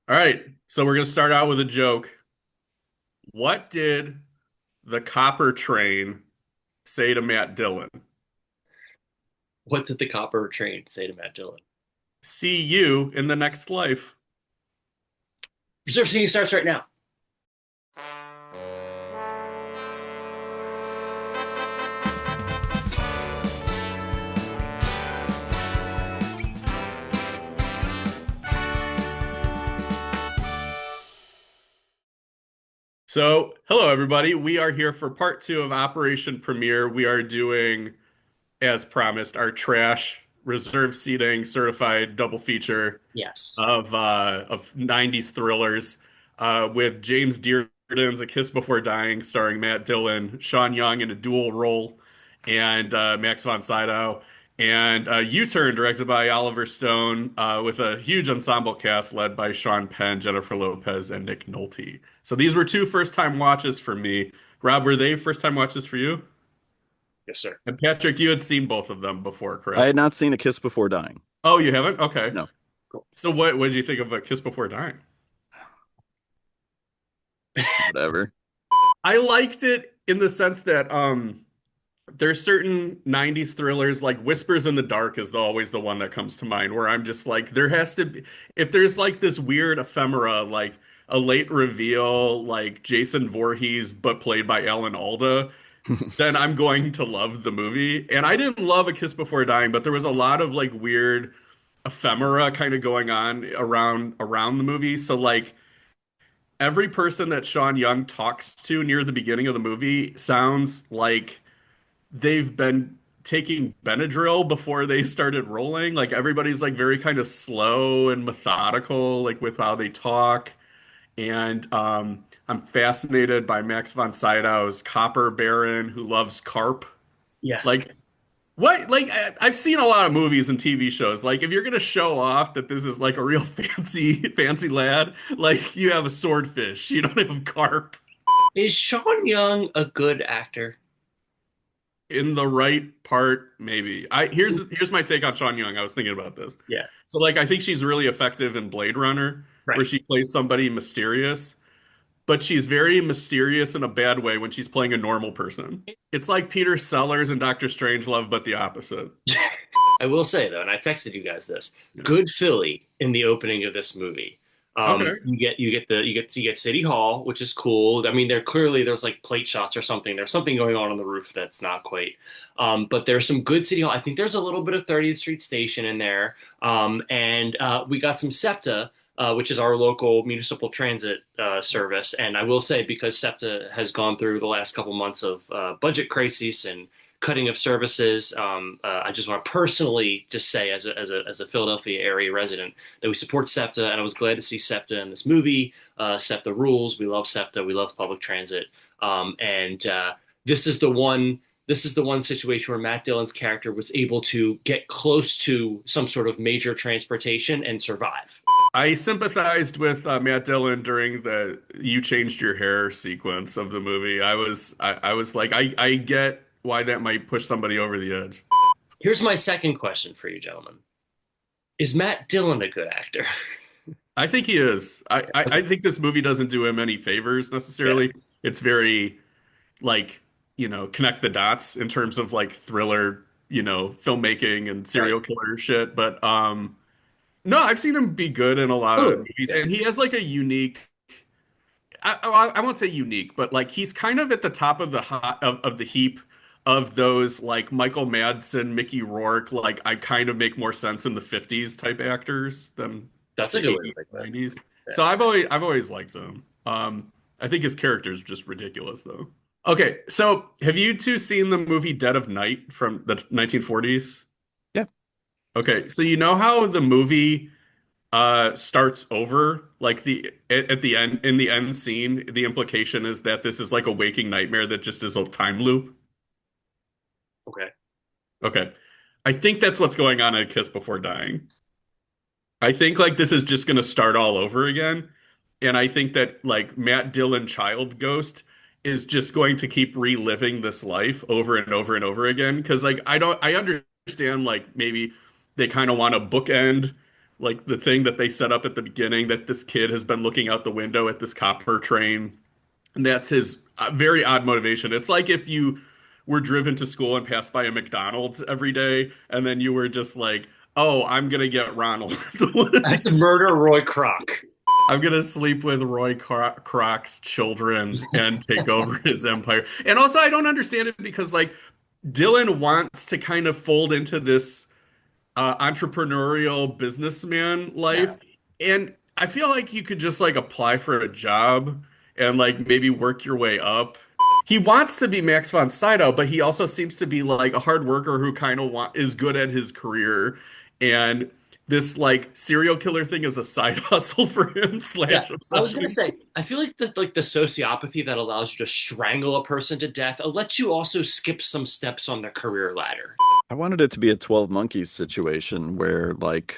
All right, so we're gonna start out with a joke. What did the copper train say to Matt Dillon? What did the copper train say to Matt Dillon? See you in the next life. Reserve seating starts right now. So, hello everybody. We are here for part two of Operation Premiere. We are doing, as promised, our trash reserve seating certified double feature Yes. of 90s thrillers with James Dearden's A Kiss Before Dying, starring Matt Dillon, Sean Young in a dual role, and Max von Sydow, and U-Turn, directed by Oliver Stone, with a huge ensemble cast led by Sean Penn, Jennifer Lopez, and Nick Nolte. So these were two first-time watches for me. Rob, were they first-time watches for you? Yes, sir. And Patrick, you had seen both of them before, I correct? had not seen A Kiss Before Dying. Oh, you haven't? Okay. No, Cool. So what did you think of A Kiss Before Dying? whatever. I liked it in the sense that there's certain 90s thrillers like Whispers in the Dark is always the one that comes to mind where I'm just like there has to be if there's like this weird ephemera like a late reveal like Jason Voorhees but played by Alan Alda, then I'm going to love the movie. And I didn't love A Kiss Before Dying, but there was a lot of like weird ephemera kind of going on around the movie. So like every person that Sean Young talks to near the beginning of the movie sounds like they've been taking Benadryl before they started rolling. Like everybody's like very kind of slow and methodical, like with how they talk. And I'm fascinated by Max von Sydow's Copper Baron who loves carp. Yeah. Like what? Like I've seen a lot of movies and TV shows. Like if you're gonna show off that this is like a real fancy lad, like you have a swordfish, you don't have carp. Is Sean Young a good actor? In the right part, maybe. Here's my take on Sean Young. I was thinking about this. Yeah. So like I think she's really effective in Blade Runner, Right. where she plays somebody mysterious, but she's very mysterious in a bad way when she's playing a normal person. It's like Peter Sellers and Doctor Strangelove, but the opposite. I will say though, and I texted you guys this. Yeah. Good Philly in the opening of this movie. Okay. You get City Hall, which is cool. I mean, there's like plate shots or something. There's something going on the roof that's not quite. But there's some good City Hall. I think there's a little bit of 30th Street Station in there. And we got some SEPTA, which is our local municipal transit service. And I will say, because SEPTA has gone through the last couple months of budget crises and cutting of services. I just want to personally just say, as a Philadelphia area resident, that we support SEPTA, and I was glad to see SEPTA in this movie. SEPTA rules. We love SEPTA. We love public transit. And this is the one. This is the one situation where Matt Dillon's character was able to get close to some sort of major transportation and survive. I sympathized with Matt Dillon during the "You Changed Your Hair" sequence of the movie. I was like, I get why that might push somebody over the edge. Here's my second question for you, gentlemen: Is Matt Dillon a good actor? I think he is. I think this movie doesn't do him any favors Yeah. necessarily. It's very like, connect the dots in terms of like thriller, filmmaking and Right. serial killer shit. But no, I've seen him be good in a lot of Totally. movies, Yeah. and he has like a unique. I won't say unique, but like he's kind of at the top of of the heap of those like Michael Madsen, Mickey Rourke. Like I kind of make more sense in the '50s type actors than That's a the good way to '80s, think of it. '90s. Yeah. So I've always liked them. I think his character is just ridiculous though. Okay, so have you two seen the movie Dead of Night from the 1940s? Yeah. Okay, so you know how the movie starts over like at the end in the end scene, the implication is that this is like a waking nightmare that just is a time loop. Okay. Okay, I think that's what's going on in A Kiss Before Dying. I think like this is just going to start all over again, and I think that like Matt Dillon Child Ghost is just going to keep reliving this life over and over and over again because like I understand like maybe they kind of want to bookend like the thing that they set up at the beginning that this kid has been looking out the window at this copper train, and that's his very odd motivation. It's like if you were driven to school and passed by a McDonald's every day, and then you were just like, "Oh, I'm gonna get Ronald one of I have to these. murder Roy Kroc. I'm gonna sleep with Croc's children and take over his empire." And also, I don't understand it because like Dylan wants to kind of fold into this entrepreneurial businessman life. Yeah. And I feel like you could just like apply for a job and like maybe work your way up. He wants to be Max von Sydow, but he also seems to be like a hard worker who kind of is good at his career. And this like serial killer thing is a side hustle for him Yeah, slash I was gonna obsession. say, I feel like the sociopathy that allows you to strangle a person to death, it lets you also skip some steps on the career ladder. I wanted it to be a 12 Monkeys situation where like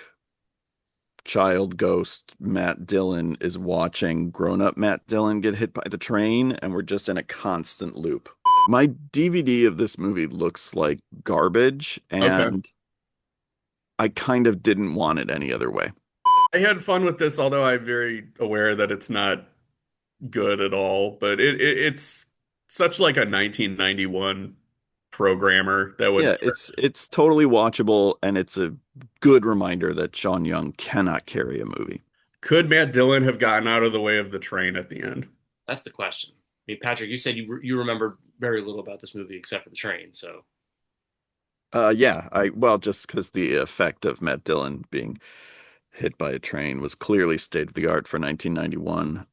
child ghost Matt Dillon is watching grown-up Matt Dillon get hit by the train and we're just in a constant loop. My DVD of this movie looks like garbage Okay. and I kind of didn't want it any other way. I had fun with this, although I'm very aware that it's not good at all, but it's such like a 1991 programmer that Yeah, would. it's totally watchable and it's a good reminder that Sean Young cannot carry a movie. Could Matt Dillon have gotten out of the way of the train at the end? That's the question. I mean, Patrick, you said you remember very little about this movie except for the train, so Yeah, I well just because the effect of Matt Dillon being hit by a train was clearly state of the art for 1991.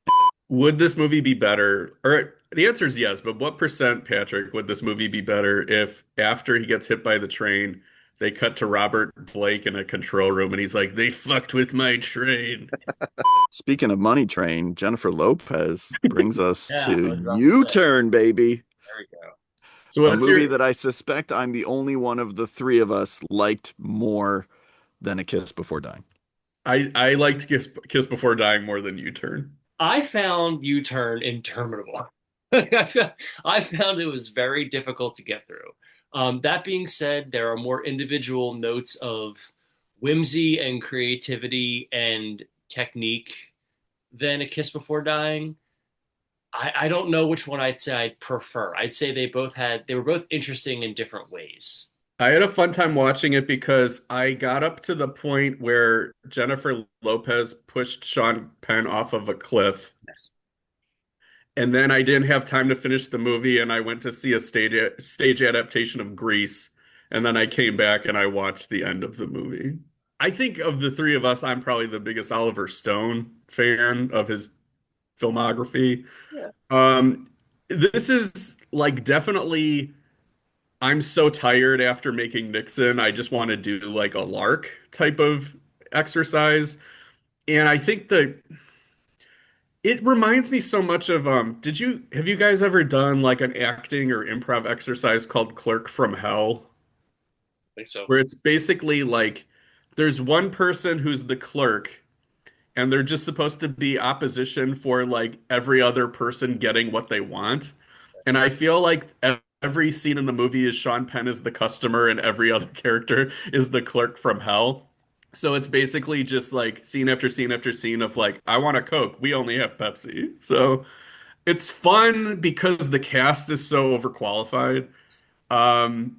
Would this movie be better? Or the answer is yes, but what percent, Patrick, would this movie be better if after he gets hit by the train, they cut to Robert Blake in a control room and he's like, "They fucked with my train." Speaking of Money Train, Jennifer Lopez brings us yeah, I to was about to say. U-Turn, baby. There we go. So A what's movie your that I suspect I'm the only one of the three of us liked more than A Kiss Before Dying. I liked Kiss Before Dying more than U-Turn. I found U-Turn interminable. I found it was very difficult to get through. That being said, there are more individual notes of whimsy and creativity and technique than A Kiss Before Dying. I don't know which one I'd say I'd prefer. I'd say they were both interesting in different ways. I had a fun time watching it because I got up to the point where Jennifer Lopez pushed Sean Penn off of a cliff, Yes. and then I didn't have time to finish the movie, and I went to see a stage adaptation of Grease, and then I came back and I watched the end of the movie. I think of the three of us, I'm probably the biggest Oliver Stone fan of his filmography. Yeah. Um, this is like definitely. I'm so tired after making Nixon. I just want to do like a lark type of exercise. And I think that it reminds me so much of did you have you guys ever done like an acting or improv exercise called Clerk from Hell? I think so. Where it's basically like there's one person who's the clerk and they're just supposed to be opposition for like every other person getting what they want. And I feel like every scene in the movie is Sean Penn is the customer and every other character is the clerk from hell. So it's basically just like scene after scene after scene of like, I want a Coke. We only have Pepsi. So it's fun because the cast is so overqualified. Um,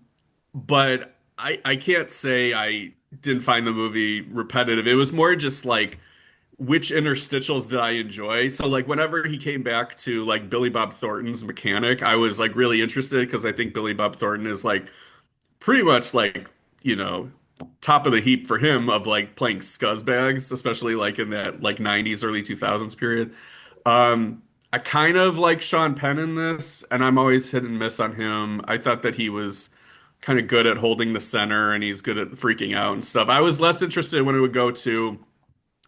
but I can't say I didn't find the movie repetitive. It was more just like which interstitials did I enjoy? So like whenever he came back to like Billy Bob Thornton's mechanic, I was like really interested because I think Billy Bob Thornton is like pretty much like, you know, top of the heap for him of like playing scuzzbags, especially like in that like 90s, early 2000s period. I kind of like Sean Penn in this, and I'm always hit and miss on him. I thought that he was kind of good at holding the center and he's good at freaking out and stuff. I was less interested when it would go to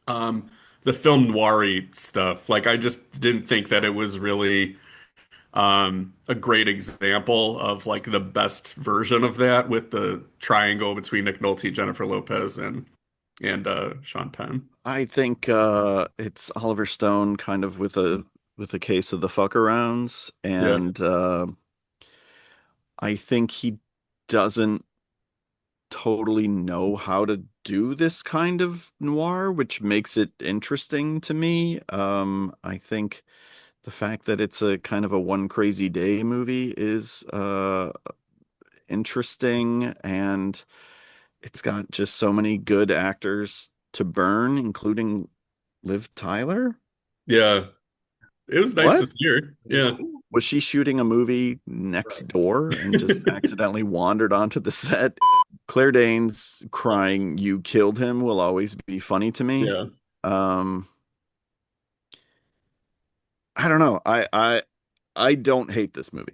um, the film noir stuff. Like I just didn't think that it was really a great example of like the best version of that with the triangle between Nick Nolte, Jennifer Lopez, and Sean Penn. I think it's Oliver Stone kind of with a case of the fuck arounds, Yeah. and I think he doesn't totally know how to do this kind of noir, which makes it interesting to me. I think the fact that it's a kind of a one crazy day movie is interesting, and it's got just so many good actors to burn, including Liv Tyler. Yeah, it was nice to What? see her. Yeah, Who? Was she shooting a movie next Right. door and just accidentally wandered onto the set? Claire Danes crying, "You killed him," will always be funny to me. yeah, Um, I don't know. I don't hate this movie.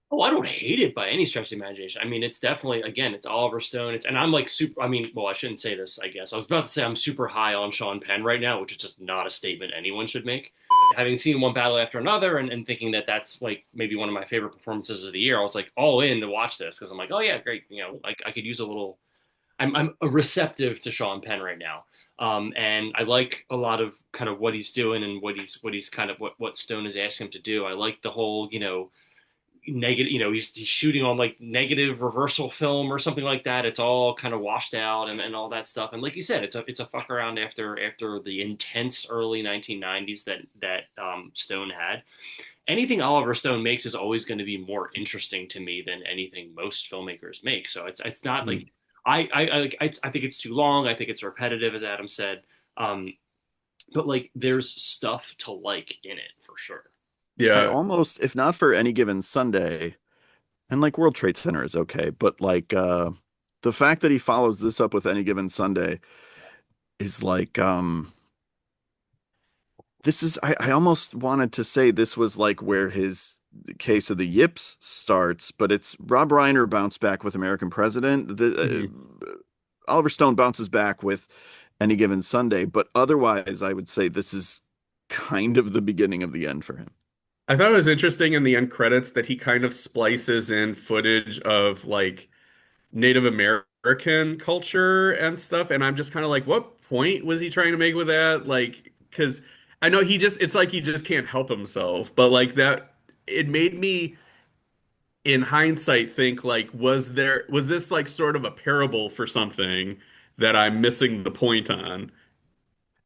Oh, I don't hate it by any stretch of the imagination. I mean, it's definitely, again, it's Oliver Stone. And I'm like super, I mean, well, I shouldn't say this, I guess. I was about to say I'm super high on Sean Penn right now, which is just not a statement anyone should make. Having seen one battle after another and thinking that that's like maybe one of my favorite performances of the year, I was like all in to watch this because I'm like, oh yeah, great. I could use a little, I'm receptive to Sean Penn right now. And I like a lot of kind of what he's doing and what he's kind of what Stone is asking him to do. I like the whole, negative, he's shooting on like negative reversal film or something like that. It's all kind of washed out and all that stuff. And like you said, it's a fuck around after the intense early 1990s that Stone had. Anything Oliver Stone makes is always going to be more interesting to me than anything most filmmakers make. So it's not like Mm. I think it's too long. I think it's repetitive, as Adam said. Um, but like there's stuff to like in it for sure. I yeah. almost, if not for Any Given Sunday, and like World Trade Center is okay, but like the fact that he follows this up with Any Given Sunday is like this is I almost wanted to say this was like where his case of the yips starts, but it's Rob Reiner bounced back with American President. Mhm. Oliver Stone bounces back with Any Given Sunday, but otherwise I would say this is kind of the beginning of the end for him. I thought it was interesting in the end credits that he kind of splices in footage of like Native American culture and stuff, and I'm just kind of like, what point was he trying to make with that? Like, because I know it's like he just can't help himself, but like that, it made me, in hindsight, think like, was this like sort of a parable for something that I'm missing the point on?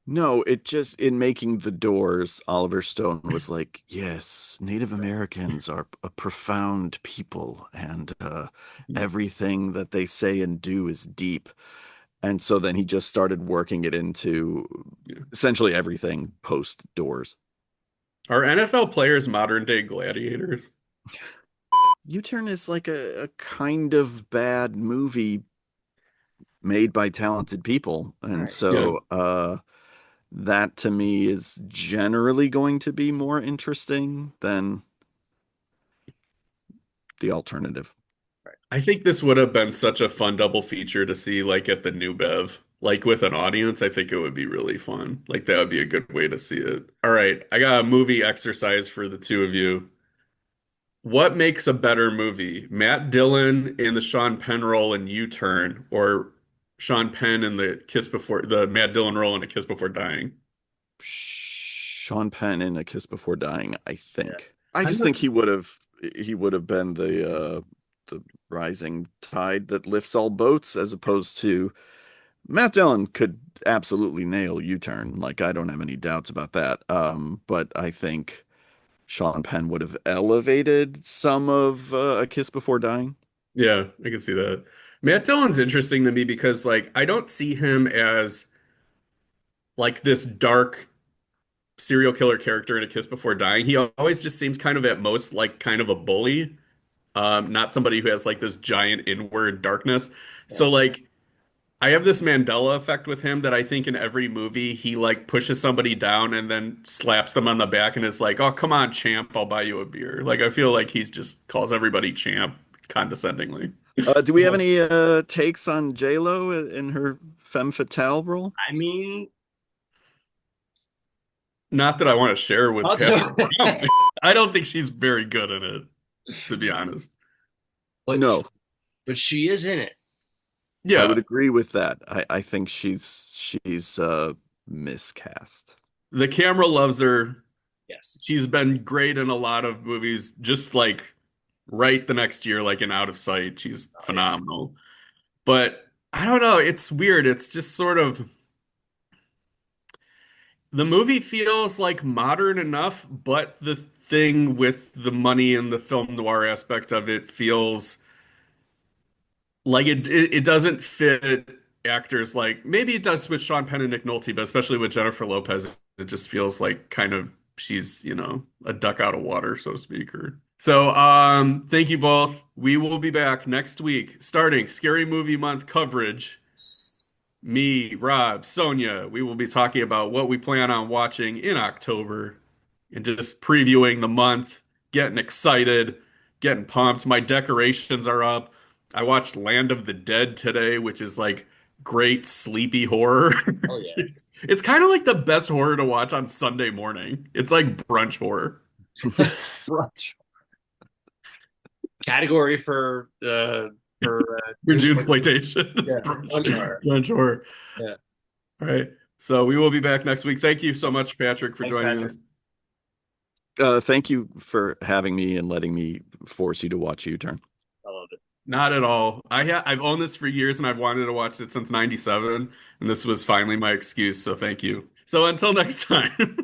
No, it just in making The Doors, Oliver Stone was like, yes, Native Americans are a profound people, and everything that they say and do is deep. And so then he just started working it into Yeah. essentially everything post Doors. Are NFL players modern day gladiators? U-Turn is like a kind of bad movie made by talented people. All And right. Yeah. so that to me is generally going to be more interesting than the alternative. I think this would have been such a fun double feature to see like at the New Bev. Like with an audience, I think it would be really fun. Like that would be a good way to see it. All right, I got a movie exercise for the two of you. What makes a better movie? Matt Dillon in the Sean Penn role in U-Turn, or Sean Penn in the Matt Dillon role in A Kiss Before Dying? Sean Penn in A Kiss Before Dying, I Yeah. think. I I'm just not, think he would have been the rising tide that lifts all boats as opposed to Matt Dillon could absolutely nail U-Turn. Like I don't have any doubts about that. But I think Sean Penn would have elevated some of A Kiss Before Dying. yeah, I can see that. Matt Dillon's interesting to me because like I don't see him as like this dark serial killer character in A Kiss Before Dying. He always just seems kind of at most like kind of a bully, not somebody who has like this giant inward darkness. Yeah. So like I have this Mandela effect with him that I think in every movie he like pushes somebody down and then slaps them on the back and is like, "Oh, come on, champ, I'll buy you a beer." Like I feel like he's just calls everybody champ condescendingly. Do we have any takes on J-Lo in her femme fatale role? I mean, Not that I want to share with I'll Patrick tell- Bromley. I don't think she's very good in it, to be honest. but No, but she is in it. I would Yeah, agree with that. I think she's miscast. the camera loves her. Yes. She's been great in a lot of movies, just like right the next year, like in Out of Sight. She's Oh yeah. phenomenal. But I don't know, it's weird. It's just sort of the movie feels like modern enough, but the thing with the money and the film noir aspect of it feels like it doesn't fit actors like maybe it does with Sean Penn and Nick Nolte, but especially with Jennifer Lopez, it just feels like kind of she's, a duck out of water, so to speak. Or so thank you both. We will be back next week starting Scary Movie Month coverage. Me, Rob, Sonia, we will be talking about what we plan on watching in October and just previewing the month, getting excited, getting pumped. My decorations are up. I watched Land of the Dead today, which is like great sleepy horror. Oh yeah. It's kind of like the best horror to watch on Sunday morning. It's like brunch horror Brunch. Category for for June June 20th. exploitation. It's Yeah, brunch, brunch hour. brunch horror. Yeah. All right. So we will be back next week. Thank you so much, Patrick, for Thanks, joining Patrick. us. Thank you for having me and letting me force you to watch U-Turn. I love it. Not at all. I've owned this for years and I've wanted to watch it since '97, and this was finally my excuse, so thank you. So until next time.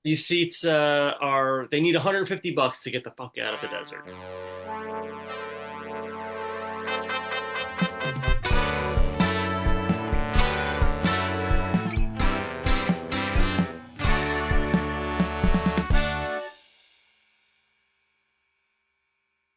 These seats they need $150 to get the fuck out of the desert.